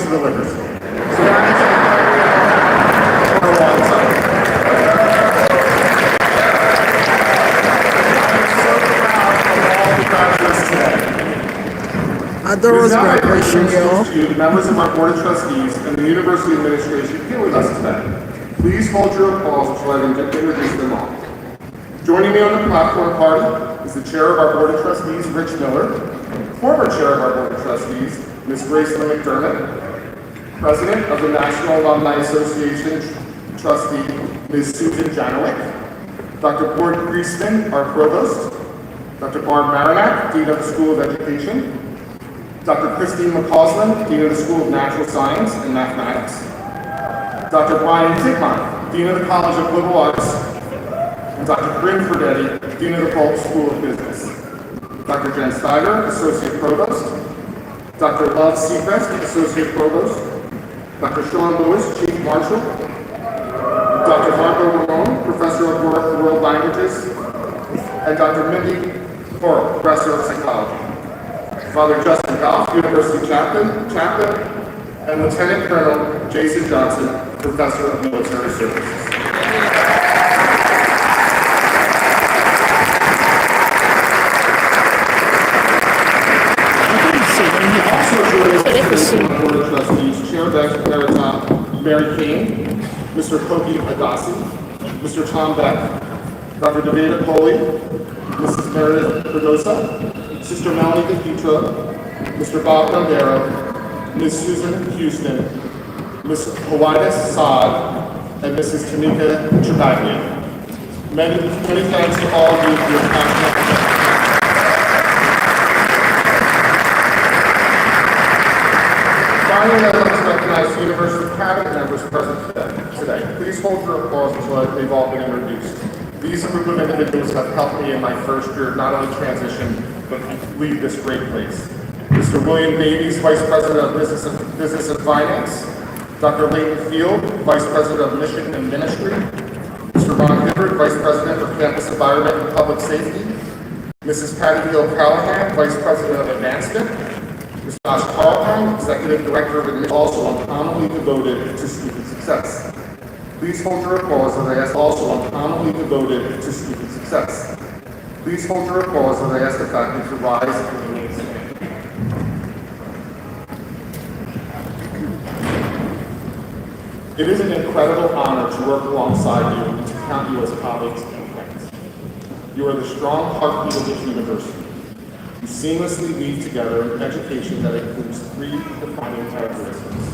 to the liquor store. Adora's graduation, y'all. The members of our Board of Trustees and the University Administration here with us today. Please hold your applause until I introduce them all. Joining me on the platform party is the Chair of our Board of Trustees, Rich Miller, former Chair of our Board of Trustees, Ms. Grace Lynn McDermott, President of the National Alumni Association Trustee, Ms. Susan Janowick, Dr. Gord Griesman, our Provost, Dr. Barb Marinac, Dean of the School of Education, Dr. Christine McCausland, Dean of the School of Natural Science and Mathematics, Dr. Brian Zigmont, Dean of the College of Liberal Arts, and Dr. Bryn Ferdetti, Dean of the Polk School of Business, Dr. Jen Steiger, Associate Provost, Dr. Love Seacrest, Associate Provost, Dr. Sean Lewis, Chief Marshal, Dr. Marco Ramon, Professor of World Languages, and Dr. Mindy Horrell, Professor of Psychology. Father Justin Goff, University Chaplain, and Lieutenant Colonel Jason Johnson, Professor of Military Services. Also joining us today from the Board of Trustees, Chair Emerita Mary Kane, Mr. Koki Adasi, Mr. Tom Beck, Dr. Davida Coley, Mrs. Meredith Perdosa, Sister Melanie DePietro, Mr. Bob Rondero, Ms. Susan Houston, Ms. Hawaii Saad, and Mrs. Tamika Chibaglia. Many thanks to all of you for your passionate. Finally, I'd like to recognize the University Cabinet members present today. Please hold your applause until they've all been introduced. These group of individuals have helped me in my first year not only transition, but lead this great place. Mr. William Davies, Vice President of Business and Finance, Dr. Leighton Field, Vice President of Mission and Ministry, Mr. Ron Hibbert, Vice President of Campus Environment and Public Safety, Mrs. Patty Hill Callahan, Vice President of Advancement, Mr. Josh Carlton, Executive Director of Admission, also uncommonly devoted to student success. Please hold your applause as I ask also uncommonly devoted to student success. Please hold your applause as I ask the faculty to rise and remain standing. It is an incredible honor to work alongside you and to count you as colleagues and friends. You are the strong heartbeat of this university. You seamlessly weave together an education that includes three defining characteristics.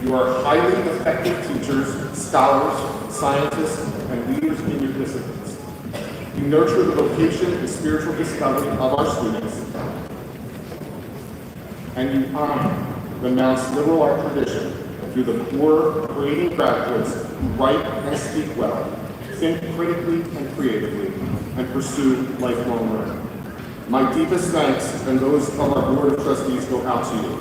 You are highly effective teachers, scholars, scientists, and leaders in your disciplines. You nurture the vocation and spiritual discovery of our students, and you honor the Mount's liberal art tradition through the core, creating graduates who write and speak well, think critically and creatively, and pursue lifelong learning. My deepest thanks and those of our Board of Trustees go out to you.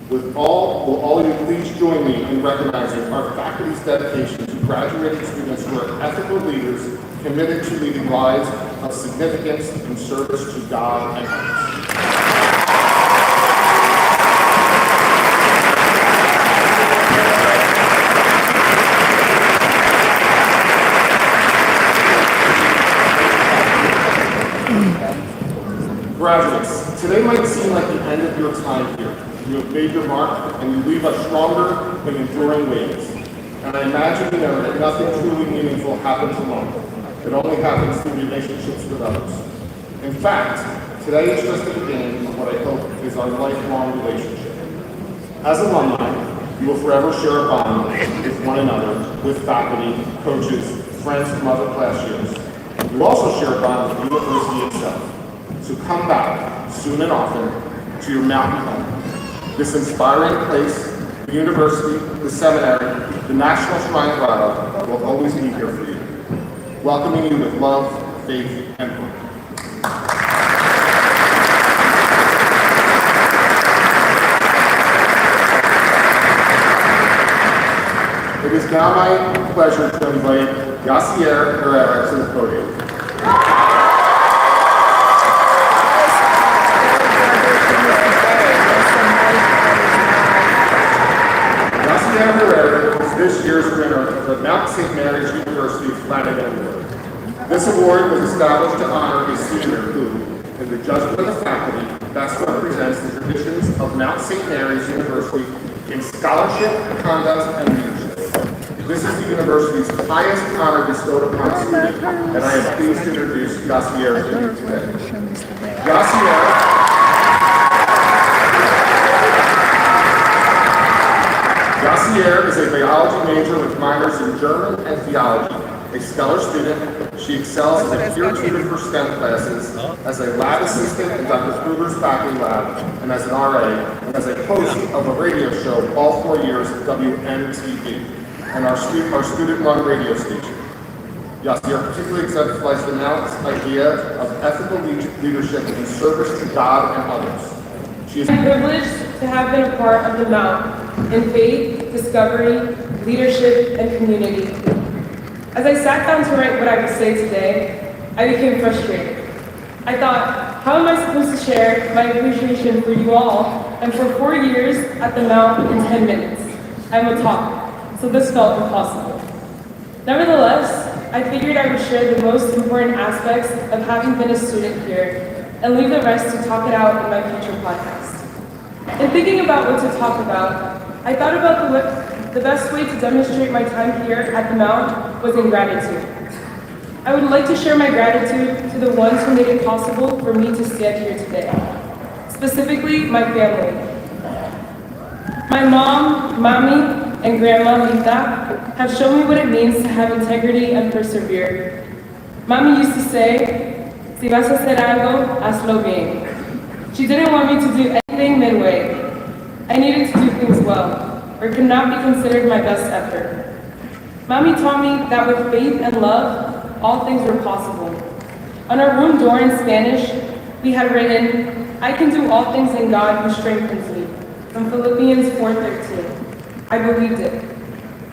Will all of you please join me in recognizing our faculty's dedication to graduating students who are ethical leaders committed to leading lives of significance in service to God and others. Graduates, today might seem like the end of your time here. You have made your mark, and you leave us stronger in enduring ways. And I imagine you know that nothing truly meaningful happens alone. It only happens through relationships with others. In fact, today is just the beginning of what I hope is our lifelong relationship. As alumni, you will forever share a bond with one another, with faculty, coaches, friends from other class years. You also share a bond with the university itself. So come back, soon and often, to your mountain home. This inspiring place, the university, the seminary, the National Shrine of Adaora will always be here for you, welcoming you with love, faith, and hope. It is now my pleasure to invite Yacier Herrera to the podium. Adaora is this year's winner of the Mount St. Mary's University Flanagan Award. This award was established to honor a senior who, in the judgment of the faculty, best represents the traditions of Mount St. Mary's University in scholarship, conduct, and leadership. This is the university's highest honor bestowed upon a student, and I am pleased to introduce Yassier to you today. Yassier is a biology major with minors in German and theology. A stellar student, she excels as a peer tutor for STEM classes, as a lab assistant in Dr. Kruger's faculty lab, and as an RA, and as a host of a radio show all 4 years at WNTV, and our student-run radio station. Yassier particularly exemplifies the Mount's idea of ethical leadership in service to God and others. She is privileged to have been a part of the Mount in faith, discovery, leadership, and community. As I sat down to write what I would say today, I became frustrated. I thought, how am I supposed to share my appreciation for you all and for 4 years at the Mount in 10 minutes? I will talk, so this felt impossible. Nevertheless, I figured I would share the most important aspects of having been a student here and leave the rest to talk it out in my future podcast. In thinking about what to talk about, I thought about the best way to demonstrate my time here at the Mount was in gratitude. I would like to share my gratitude to the ones who made it possible for me to stand here today, specifically my family. My mom, Mami, and Grandma Lita have shown me what it means to have integrity and persevere. Mami used to say, si vas a hacer algo, hazlo bien. She didn't want me to do anything midway. I needed to do things well, or it could not be considered my best effort. Mami taught me that with faith and love, all things were possible. On our room door in Spanish, we had written, I can do all things in God who strengthens me, from Philippians 4:13. I believed it.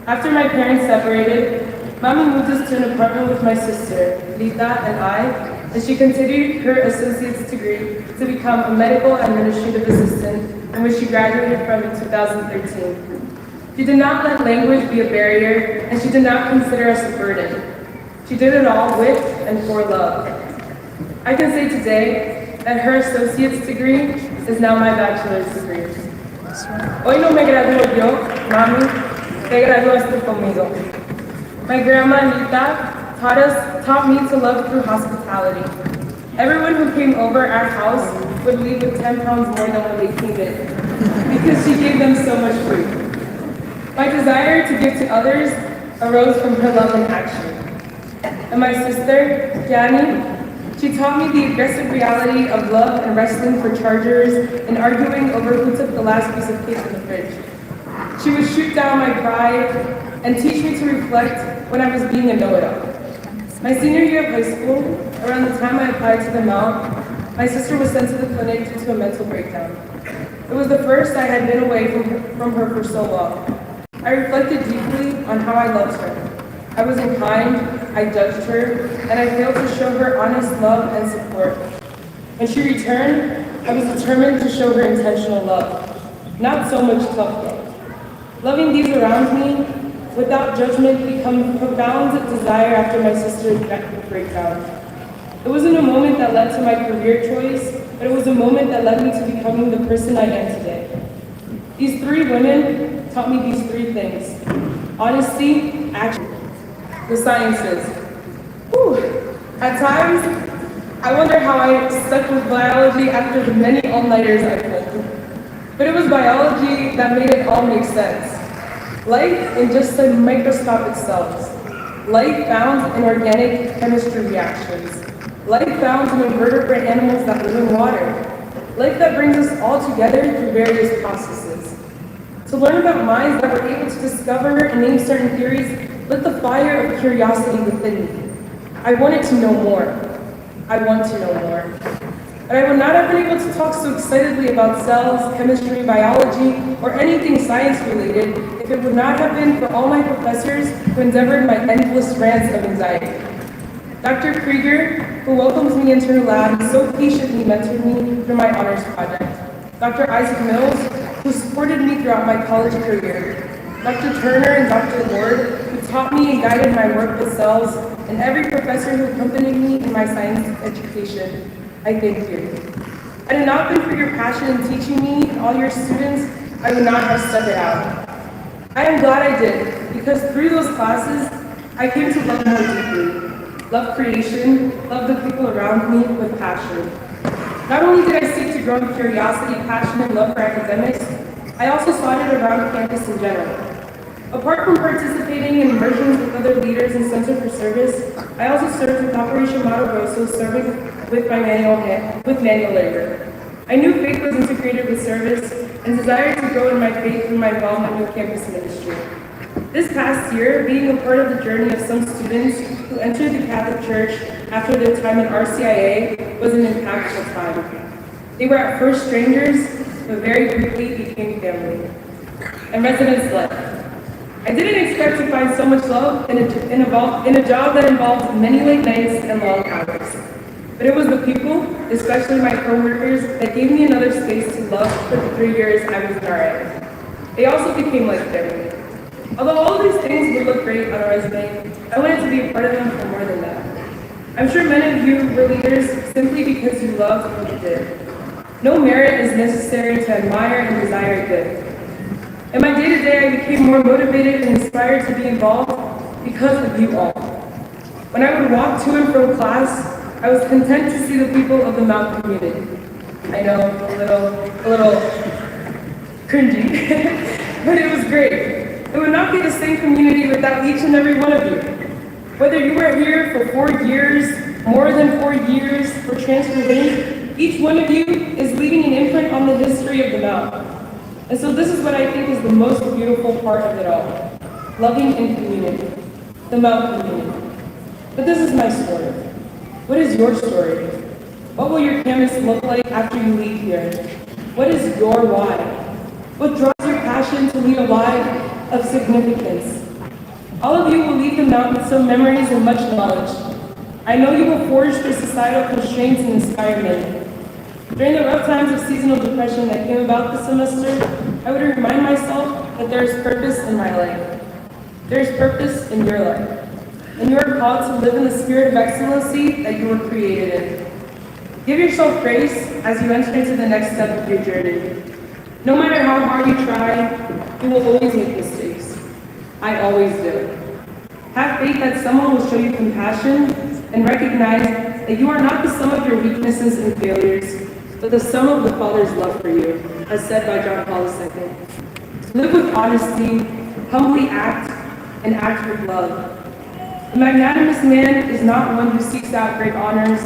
After my parents separated, Mami moved us to an apartment with my sister, Lita, and I, and she continued her associate's degree to become a medical administrative assistant, in which she graduated from in 2013. She did not let language be a barrier, and she did not consider us a burden. She did it all with and for love. I can say today that her associate's degree is now my bachelor's degree. Hoy no me graduó yo, Mami, te graduaste conmigo. My grandma Anita taught me to love through hospitality. Everyone who came over our house would leave with 10 pounds more than when they came in, because she gave them so much food. My desire to give to others arose from her love in action. And my sister, Yanni, she taught me the aggressive reality of love and wrestling for chargers and arguing over who took the last piece of cake in the fridge. She would shoot down my pride and teach me to reflect when I was being a know-it-all. My senior year of high school, around the time I applied to the Mount, my sister was sent to the clinic due to a mental breakdown. It was the first I had been away from her for so long. I reflected deeply on how I loved her. I wasn't kind, I judged her, and I failed to show her honest love and support. When she returned, I was determined to show her intentional love, not so much tough love. Loving these around me, without judgment, became a profound desire after my sister's breakdown. It wasn't a moment that led to my career choice, but it was a moment that led me to becoming the person I am today. These 3 women taught me these 3 things: honesty, action, the sciences. Whew. At times, I wonder how I stuck with biology after the many all-nighters I played. But it was biology that made it all make sense. Life in just the microscopic cells. Life found in organic chemistry reactions. Life found in invertebrate animals that live in water. Life that brings us all together through various processes. To learn about minds that were able to discover and name certain theories lit the fire of curiosity within me. I wanted to know more. I want to know more. And I would not have been able to talk so excitedly about cells, chemistry, biology, or anything science-related if it would not have been for all my professors who endeavored my endless rants of anxiety. Dr. Krieger, who welcomes me into her lab and so patiently mentored me through my honors project. Dr. Isaac Mills, who supported me throughout my college career. Dr. Turner and Dr. Ward, who taught me and guided my work with cells, and every professor who accompanied me in my science education, I thank you. Had it not been for your passion in teaching me and all your students, I would not have stuck it out. I am glad I did, because through those classes, I came to love more deeply, love creation, love the people around me with passion. Not only did I seek to grow in curiosity, passion, and love for academics, I also sought it around campus in general. Apart from participating in immersions with other leaders and Center for Service, I also served with Operation Mato Grosso, serving with manual labor. I knew faith was integrated with service and desired to grow in my faith through my involvement with campus ministry. This past year, being a part of the journey of some students who entered the Catholic Church after their time in RCIA was an impactful time. They were at first strangers, but very quickly became family. And residents left. I didn't expect to find so much love in a job that involved many late nights and long hours. But it was the people, especially my coworkers, that gave me another space to love for the 3 years I was an RA. They also became like family. Although all of these things would look great on a resume, I wanted to be a part of them for more than that. I'm sure many of you were leaders simply because you loved what you did. No merit is necessary to admire and desire good. In my day-to-day, I became more motivated and inspired to be involved because of you all. When I would walk to and from class, I was content to see the people of the Mount community. I know, a little cringy, but it was great. It would not be the same community without each and every one of you. Whether you were here for 4 years, more than 4 years, or transferred in, each one of you is leaving an imprint on the history of the Mount. And so this is what I think is the most beautiful part of it all, loving in community, the Mount community. But this is my story. What is your story? What will your campus look like after you leave here? What is your why? What draws your passion to lead a life of significance? All of you will leave the Mount with some memories and much knowledge. I know you will forge through societal constraints and inspire many. During the rough times of seasonal depression that came about this semester, I would remind myself that there is purpose in my life. There is purpose in your life. And you are called to live in the spirit of excellency that you were created in. Give yourself grace as you enter into the next step of your journey. No matter how hard you try, you will always make mistakes. I always do. Have faith that someone will show you compassion and recognize that you are not the sum of your weaknesses and failures, but the sum of the Father's love for you, as said by John Paul II. Live with honesty, humbly act, and act with love. A magnanimous man is not one who seeks out great honors,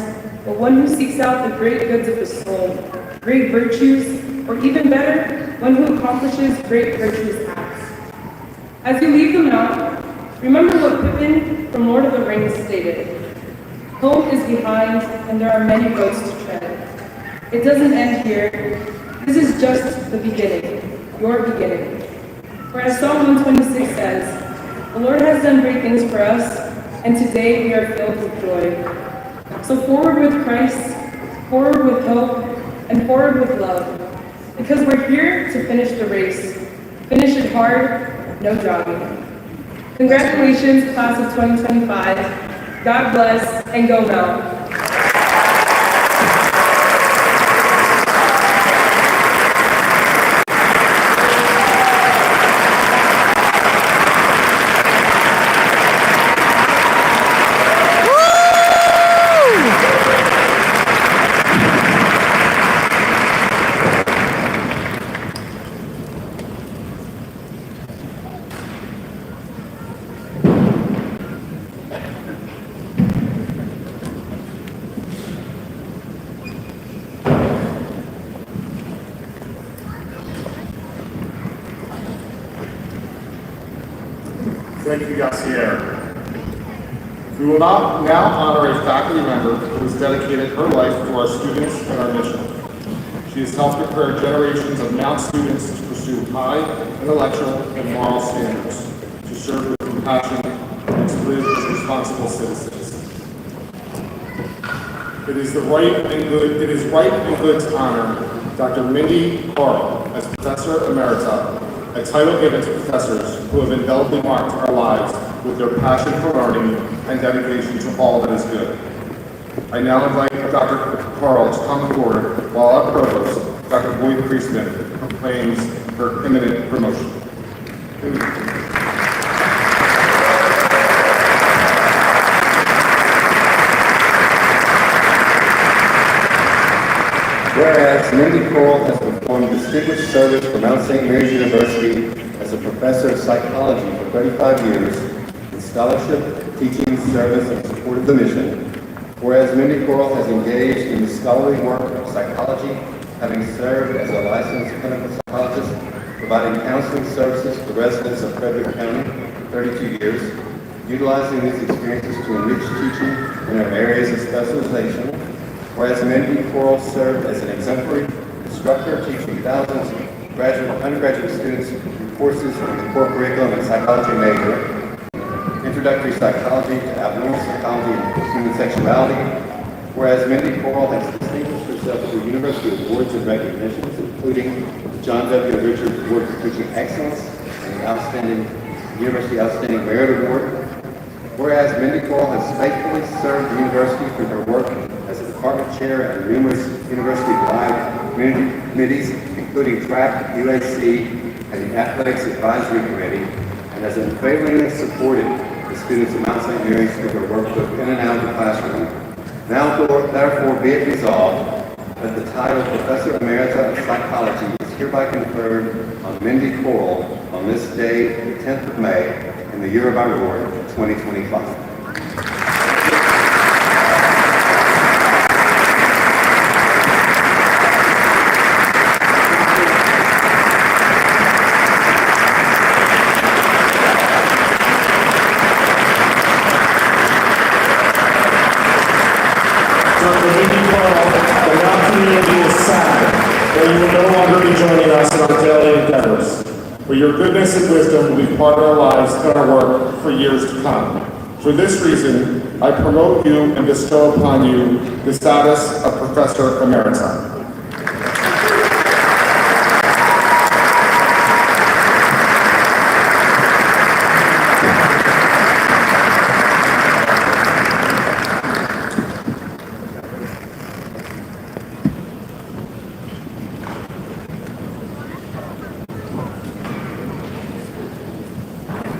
but one who seeks out the great goods of his soul, great virtues, or even better, one who accomplishes great virtuous acts. As you leave the Mount, remember what Pippin from Lord of the Rings stated. Home is behind, and there are many roads to tread. It doesn't end here. This is just the beginning, your beginning. For as Psalm 126 says, the Lord has done great things for us, and today we are filled with joy. So forward with Christ, forward with hope, and forward with love. Because we're here to finish the race. Finish it hard, no jogging. Congratulations, class of 2025. God bless, and go Mount. Thank you, Yassier. We will now honor a faculty member who has dedicated her life to our students and our mission. She has helped prepare generations of Mount students to pursue high intellectual and moral standards, to serve with compassion, and to live as responsible citizens. It is right and good to honor Dr. Mindy Carl as Professor Emerita a title given to professors who have indelibly marked our lives with their passion for learning and dedication to all that is good. I now invite Dr. Carl to come forward while our provost, Dr. Boyd Priestman, proclaims her imminent promotion. Whereas Mindy Coral has performed distinguished service for Mount St. Mary's University as a professor of psychology for 35 years in scholarship, teaching, service, and support of the mission. Whereas Mindy Coral has engaged in the scholarly work of psychology, having served as a licensed clinical psychologist, providing counseling services to residents of Frederick County for 32 years, utilizing these experiences to enrich teaching in our areas of specialization. Whereas Mindy Coral served as an exemplary instructor, teaching thousands of graduate and undergraduate students through courses in the core curriculum and psychology major, introductory psychology to abnormal psychology and human sexuality. Whereas Mindy Coral has distinguished herself through university awards and recognitions, including the John W. Richards Award for Teaching Excellence and the University Outstanding Merit Award. Whereas Mindy Coral has faithfully served the university through her work as a department chair and numerous university-wide committees, including TRAC, UAC, and the Athletics Advisory Committee, and has unfailingly supported the students of Mount St. Mary's through her work both in and out of the classroom. Now, therefore, be it resolved that the title Professor Emerita of Psychology is hereby conferred on Mindy Coral on this day, the 10th of May, in the year of our Lord, 2025. But your goodness and wisdom will be part of our lives and our work for years to come. For this reason, I promote you and bestow upon you the status of Professor Emerita.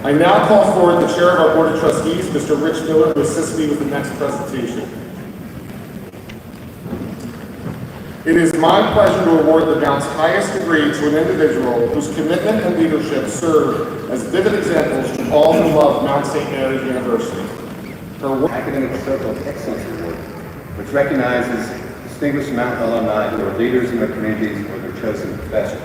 I now call forward the Chair of our Board of Trustees, Mr. Rich Miller, to assist me with the next presentation. It is my pleasure to award the Mount's highest degree to an individual whose commitment and leadership serve as vivid examples to all who love Mount St. Mary's University. Her work Academic Circle of Excellence Award, which recognizes distinguished Mount alumni who are leaders in their communities or their chosen professions.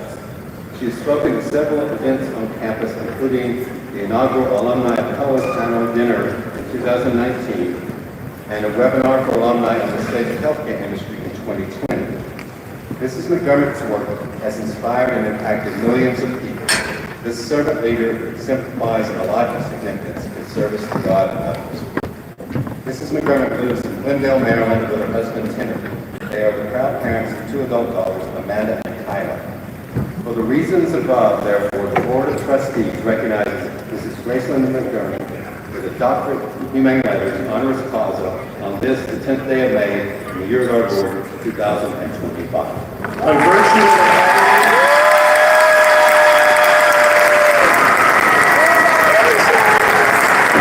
She has spoken at several events on campus, including the inaugural Alumni Fellows Panel Dinner in 2019 and a webinar for alumni of the state healthcare industry in 2020. Mrs. McDermott's work has inspired and impacted millions of people. This servant leader exemplifies a life of significance in service to God and others. Mrs. McDermott lives in Glendale, Maryland with her husband, Timothy. They are the proud parents of 2 adult daughters, Amanda and Kyla. For the reasons above, therefore, the Board of Trustees recognizes Mrs. Graceland McDermott with a doctorate in humane letters honoris causa on this, the 10th day of May, in the year of our Lord, 2025. By virtue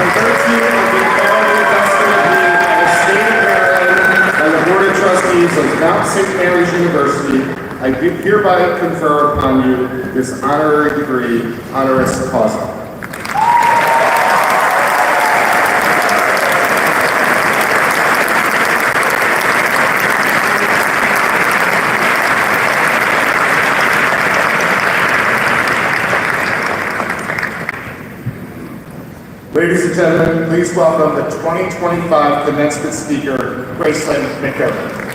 of the authority vested in me by the state of Maryland and the Board of Trustees of Mount St. Mary's University, I do hereby confer upon you this honorary degree, honoris causa. Ladies and gentlemen, please welcome the 2025 commencement speaker, Graceland McDermott.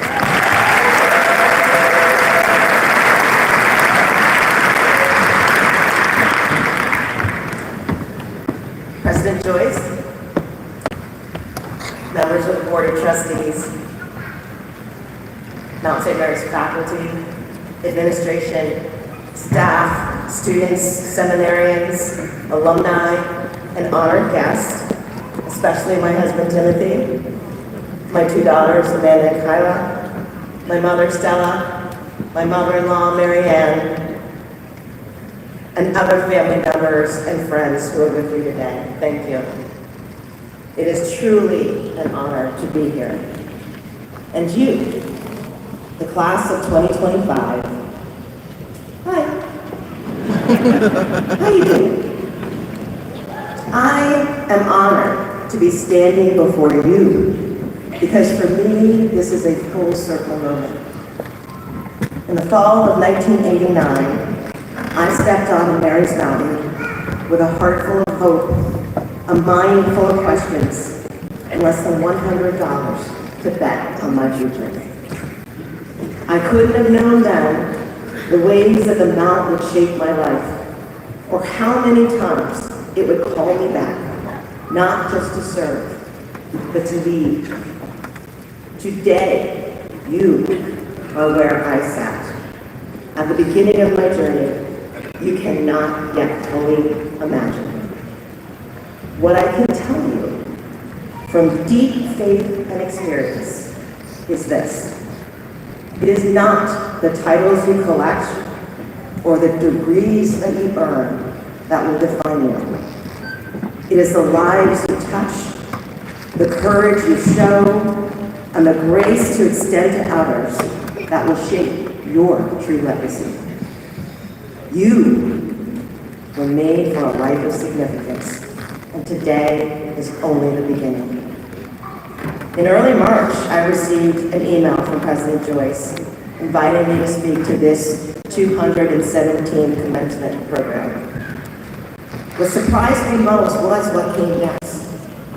President Joyce, members of the Board of Trustees, Mount St. Mary's faculty, administration, staff, students, seminarians, alumni, and honored guests, especially my husband Timothy, my two daughters Amanda and Kyla, my mother Stella, my mother-in-law Mary Ann, and other family members and friends who are with you today. Thank you. It is truly an honor to be here. And you, the class of 2025, hi. How you doing? I am honored to be standing before you because for me, this is a full circle moment. In the fall of 1989, I stepped on Mary's Mountain with a heart full of hope, a mind full of questions, and less than $100 to bet on my future. I couldn't have known then the ways that the Mount would shape my life, or how many times it would call me back, not just to serve, but to lead. Today, you are where I sat. At the beginning of my journey, you cannot yet fully imagine. What I can tell you from deep faith and experience is this. It is not the titles you collect or the degrees that you earn that will define you. It is the lives you touch, the courage you show, and the grace to extend to others that will shape your true legacy. You were made for a life of significance, and today is only the beginning. In early March, I received an email from President Joyce inviting me to speak to this 217 commencement program. What surprised me most was what came next.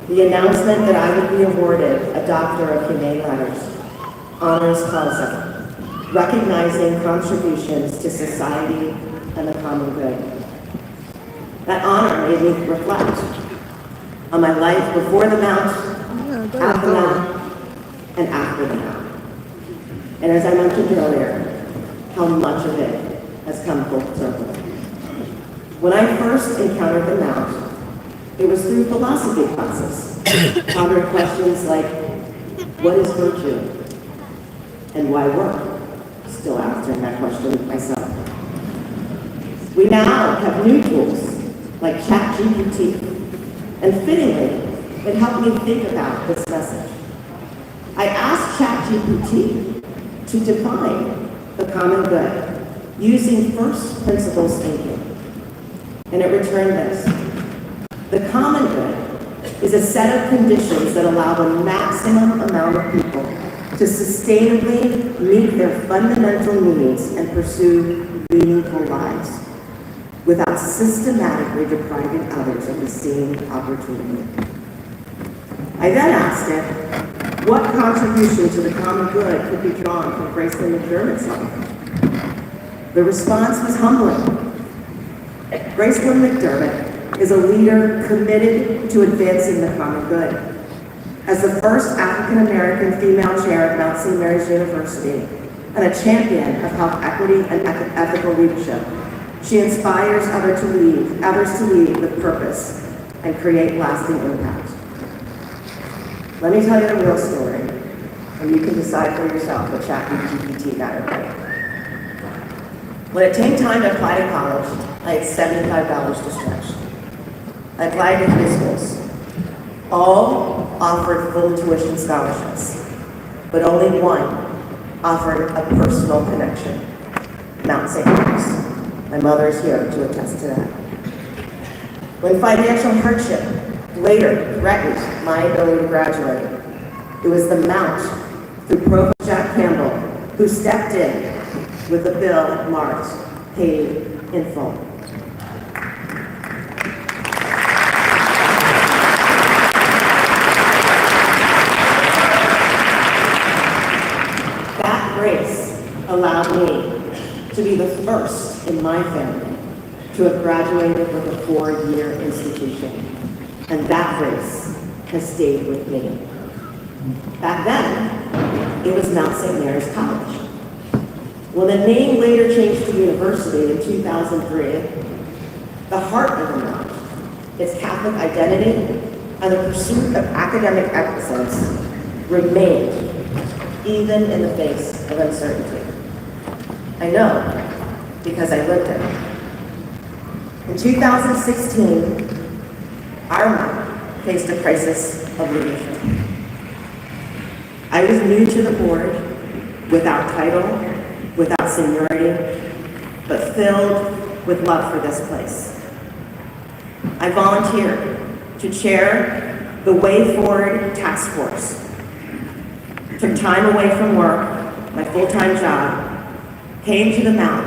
The announcement that I would be awarded a Doctor of Humane Letters, honoris causa, recognizing contributions to society and the common good. That honor made me reflect on my life before the Mount, at the Mount, and after the Mount. And as I mentioned earlier, how much of it has come full circle. When I first encountered the Mount, it was through philosophy classes. Pondered questions like, what is virtue? And why work? Still answering that question myself. We now have new tools like ChatGPT, and fittingly, it helped me think about this message. I asked ChatGPT to define the common good using first principles thinking, and it returned this. The common good is a set of conditions that allow the maximum amount of people to sustainably meet their fundamental needs and pursue meaningful lives without systematically depriving others of the same opportunity. I then asked it, what contribution to the common good could be drawn from Gracelyn McDermott's life? The response was humbling. Gracelyn McDermott is a leader committed to advancing the common good. As the first African-American female chair of Mount St. Mary's University and a champion of health equity and ethical leadership, she inspires others to lead with purpose and create lasting impact. Let me tell you the real story, and you can decide for yourself what ChatGPT got it right. When it came time to apply to college, I had $75 to stretch. I applied to high schools. All offered full tuition scholarships, but only one offered a personal connection, Mount St. Mary's. My mother is here to attest to that. When financial hardship later threatened my ability to graduate, it was the Mount, through Provost Jack Campbell, who stepped in with a bill marked paid in full. That grace allowed me to be the first in my family to have graduated with a 4-year institution. And that grace has stayed with me. Back then, it was Mount St. Mary's College. When the name later changed to university in 2003, the heart of the Mount, its Catholic identity, and the pursuit of academic excellence remained, even in the face of uncertainty. I know, because I lived it. In 2016, our Mount faced a crisis of leadership. I was new to the board, without title, without seniority, but filled with love for this place. I volunteered to chair the Way Forward Task Force. Took time away from work, my full-time job, came to the Mount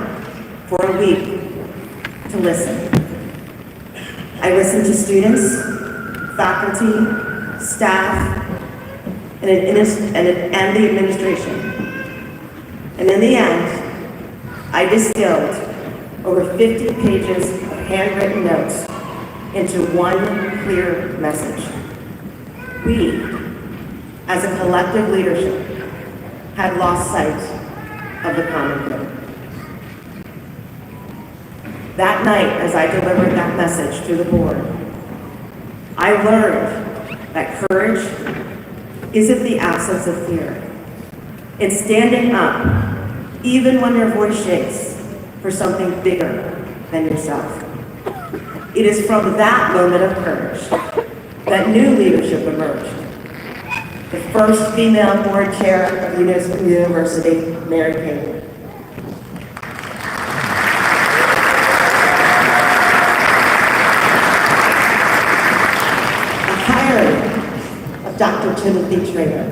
for a week to listen. I listened to students, faculty, staff, and the administration. And in the end, I distilled over 50 pages of handwritten notes into one clear message. We, as a collective leadership, had lost sight of the common good. That night, as I delivered that message to the board, I learned that courage isn't the absence of fear. It's standing up, even when your voice shakes, for something bigger than yourself. It is from that moment of courage that new leadership emerged. The first female board chair of the university, Mary Payne. The hiring of Dr. Timothy Trainer.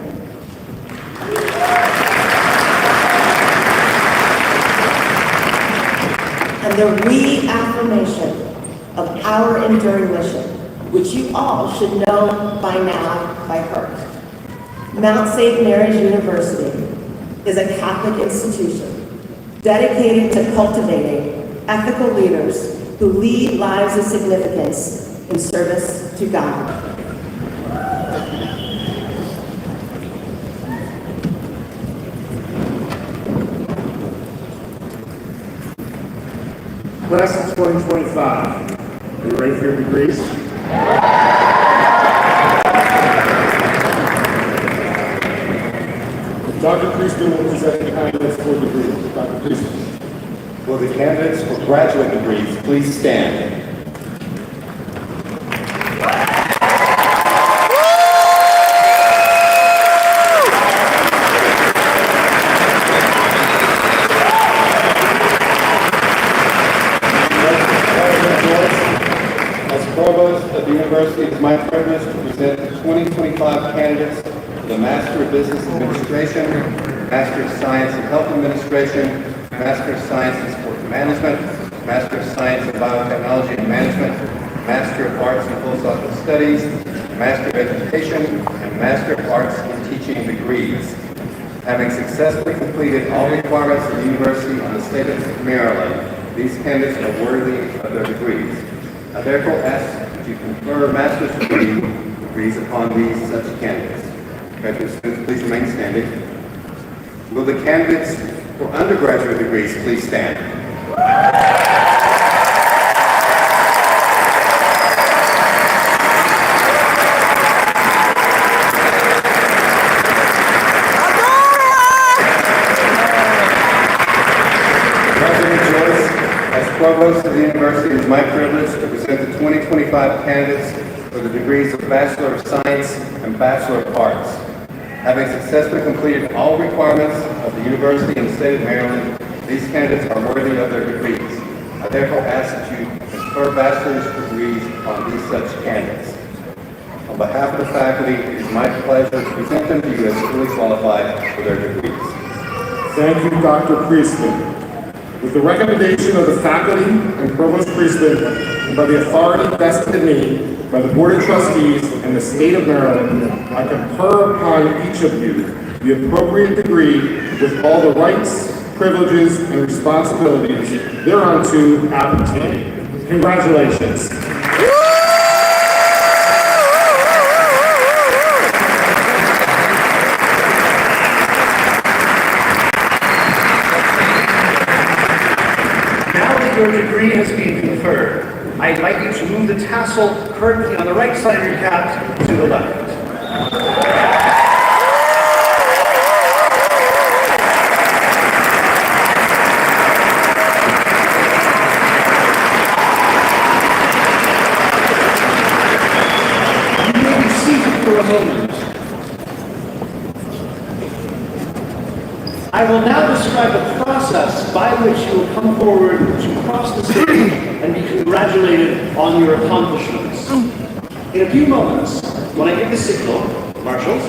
And the reaffirmation of our enduring mission, which you all should know by now by heart. Mount St. Mary's University is a Catholic institution dedicated to cultivating ethical leaders who lead lives of significance in service to God. Class of 2025, are you ready for your degrees? Dr. Priestman will present the candidates for degrees. Dr. Priestman. Will the candidates for graduate degrees please stand? As Provost of the University, it is my privilege to present the 2025 candidates for the Master of Business Administration, Master of Science in Health Administration, Master of Science in Sport Management, Master of Science in Biotechnology and Management, Master of Arts in Philosophical Studies, Master of Education, and Master of Arts in Teaching degrees. Having successfully completed all requirements of the University and the state of Maryland, these candidates are worthy of their degrees. I therefore ask that you confer master's degrees upon these such candidates. Graduate students, please remain standing. Will the candidates for undergraduate degrees please stand? Provost of the University, it is my privilege to present the 2025 candidates for the degrees of Bachelor of Science and Bachelor of Arts. Having successfully completed all requirements of the University and the state of Maryland, these candidates are worthy of their degrees. I therefore ask that you confer bachelor's degrees on these such candidates. On behalf of the faculty, it is my pleasure to present them to you as fully qualified for their degrees. Thank you, Dr. Priestman. With the recommendation of the faculty and Provost Priestman, and by the authority vested in me by the Board of Trustees and the State of Maryland, I confer upon each of you the appropriate degree with all the rights, privileges, and responsibilities thereunto appertaining. Congratulations. your degree has been conferred, I invite you to move the tassel currently on the right side of your cap to the left. You may be seated for a moment. I will now describe the process by which you will come forward to cross the stage and be congratulated on your accomplishments. In a few moments, when I give the signal, marshals,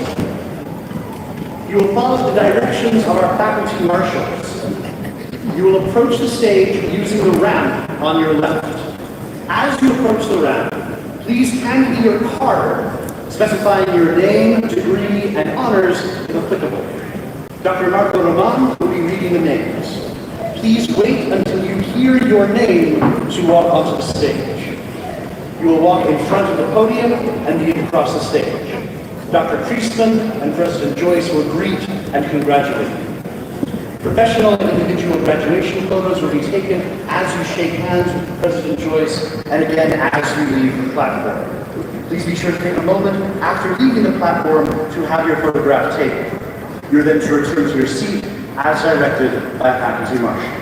you will follow the directions of our faculty marshals. You will approach the stage using the ramp on your left. As you approach the ramp, please hand me your card specifying your name, degree, and honors if applicable. Dr. Marco Roman will be reading the names. Please wait until you hear your name to walk onto the stage. You will walk in front of the podium and begin to cross the stage. Dr. Priestman and President Joyce will greet and congratulate you. Professional and individual graduation photos will be taken as you shake hands with President Joyce and again as you leave the platform. Please be sure to take a moment after leaving the platform to have your photograph taken. You're then to return to your seat as directed by a faculty marshal.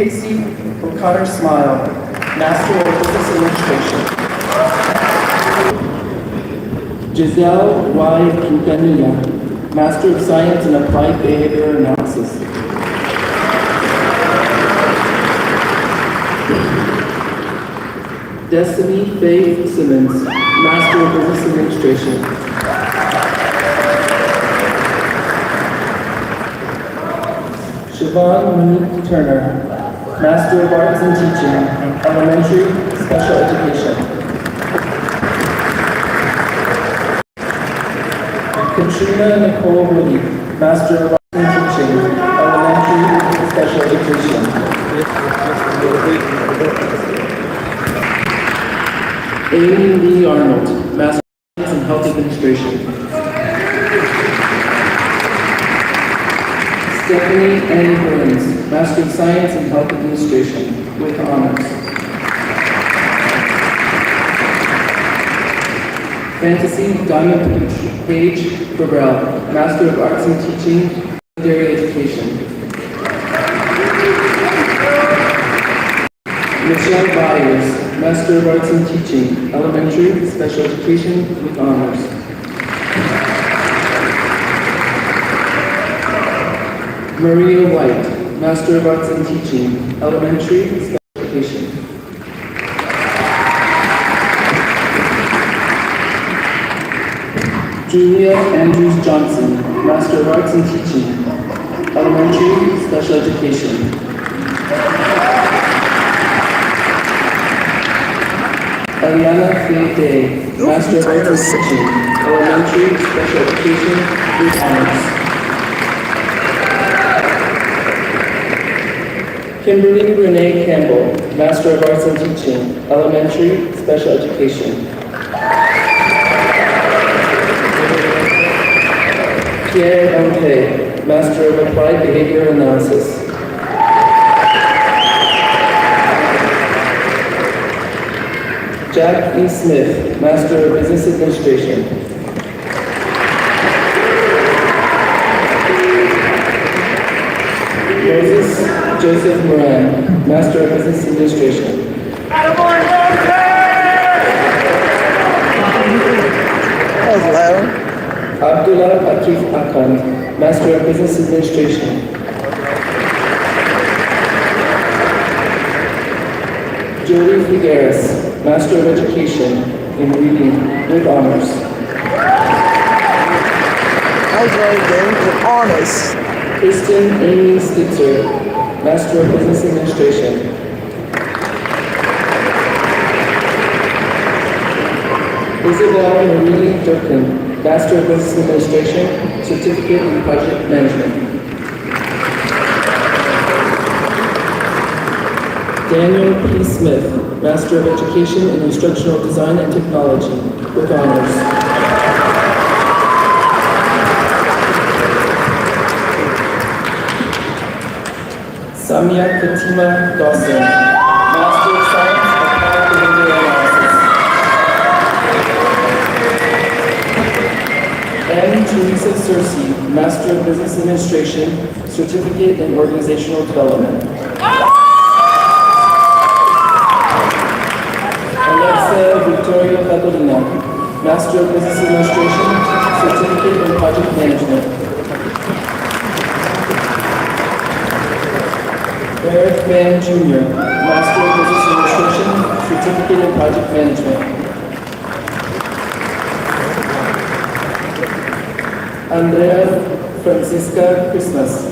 Casey O'Connor Smile, Master of Business Administration. Giselle Y. Quintanilla, Master of Science in Applied Behavior Analysis. Destiny Faith Simmons, Master of Business Administration. Siobhan Monique Turner, Master of Arts in Teaching, Elementary Special Education. Katrina Nicole Woody, Master of Arts in Teaching, Elementary Special Education. Amy Lee Arnold, Master of Science in Health Administration. Stephanie Annie Burns, Master of Science in Health Administration, with honors. Fantasy Diamond Page Burrell, Master of Arts in Teaching, Secondary Education. Michelle Byers, Master of Arts in Teaching, Elementary Special Education, with honors. Maria White, Master of Arts in Teaching, Elementary Special Education. Julia Andrews Johnson, Master of Arts in Teaching, Elementary Special Education. Eliana Faye Day, Master of Arts in Teaching, Elementary Special Education, with honors. Kimberly Renee Campbell, Master of Arts in Teaching, Elementary Special Education. Pierre O'Hay, Master of Applied Behavior Analysis. Jack E. Smith, Master of Business Administration. Moses Joseph Moran, Master of Business Administration. Hello. Abdullah Akif Akan, Master of Business Administration. Jody Figueres, Master of Education in Reading, with honors. graduating with honors. Kristen Amy Stitzer, Master of Business Administration. Isabel Marie Durkin, Master of Business Administration, Certificate in Project Management. Daniel P. Smith, Master of Education in Instructional Design and Technology, with honors. Samia Fatima Dawson, Master of Science Applied Behavioral Analysis. M. Teresa Searcy, Master of Business Administration, Certificate in Organizational Development. Alexa Victoria Badolina, Master of Business Administration, Certificate in Project Management. Eric Mann Jr., Master of Business Administration, Certificate in Project Management. Andrea Francisca Christmas,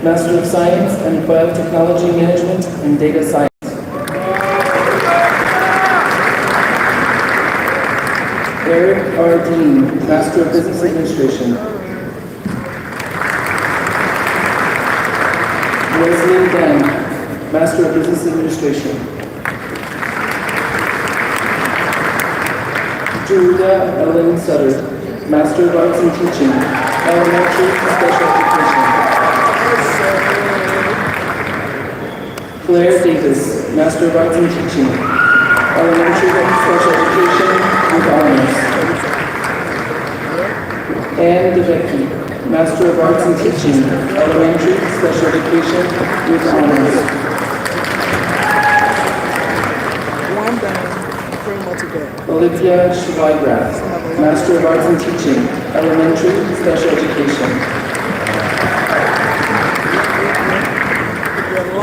Master of Science and Biotechnology Management and Data Science. Eric R. Dean, Master of Business Administration. Wesley Dan, Master of Business Administration. Julia Ellen Sutter, Master of Arts in Teaching, Elementary and Special Education. Claire Davis, Master of Arts in Teaching, Elementary and Special Education with honors. Anne DeVecchi, Master of Arts in Teaching, Elementary and Special Education with honors. One down, pretty much a go. Olivia Schweigrath, Master of Arts in Teaching, Elementary and Special Education.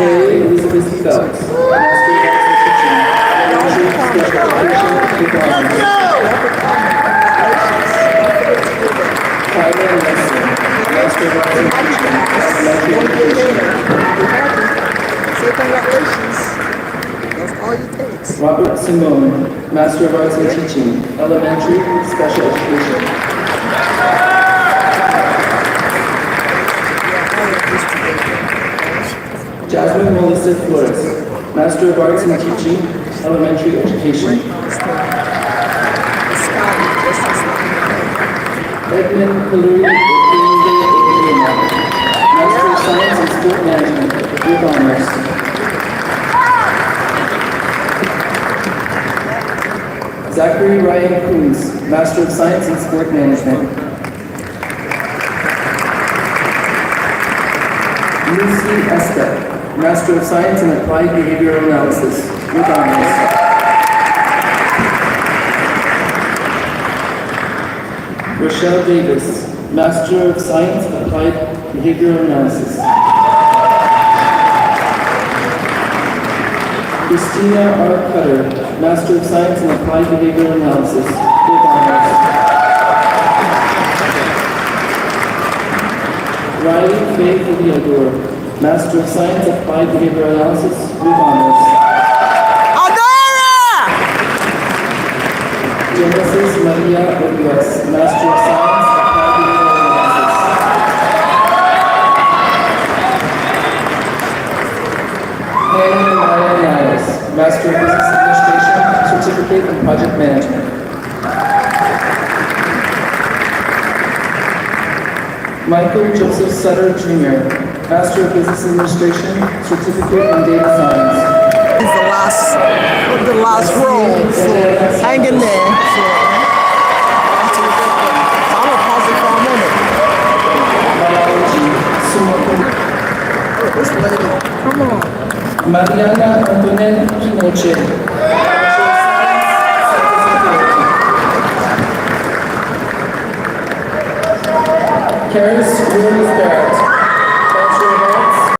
Haley Elizabeth Phelps, Master of Arts in Teaching, Elementary and Special Education with honors. Tyler Leslie, Master of Arts in Teaching, Elementary Education. Say congratulations. That's all you take. Robert Simone, Master of Arts in Teaching, Elementary and Special Education. Jasmine Melissa Flores, Master of Arts in Teaching, Elementary Education. Edmund Kaluri Master of Science in Sport Management with honors. Zachary Ryan Coons, Master of Science in Sport Management. Lucy Estep, Master of Science in Applied Behavioral Analysis with honors. Rochelle Davis, Master of Science Applied Behavioral Analysis. Christina R. Cutter, Master of Science in Applied Behavioral Analysis with honors. Riley Faye Adaora, Master of Science Applied Behavioral Analysis with honors. Adaora! Genesis Maria Ortiz, Master of Science Applied Behavioral Analysis. Hannah Maya Niles, Master of Business Administration, Certificate in Project Management. Michael Joseph Sutter Jr., Master of Business Administration, Certificate in Data Science. He's the last roll, so hang in there. So, I'm gonna pause it for a moment. Biology, summa cum Oh, this lady, come on. Mariana Antoinette Pinoche. Karis Williams Barrett,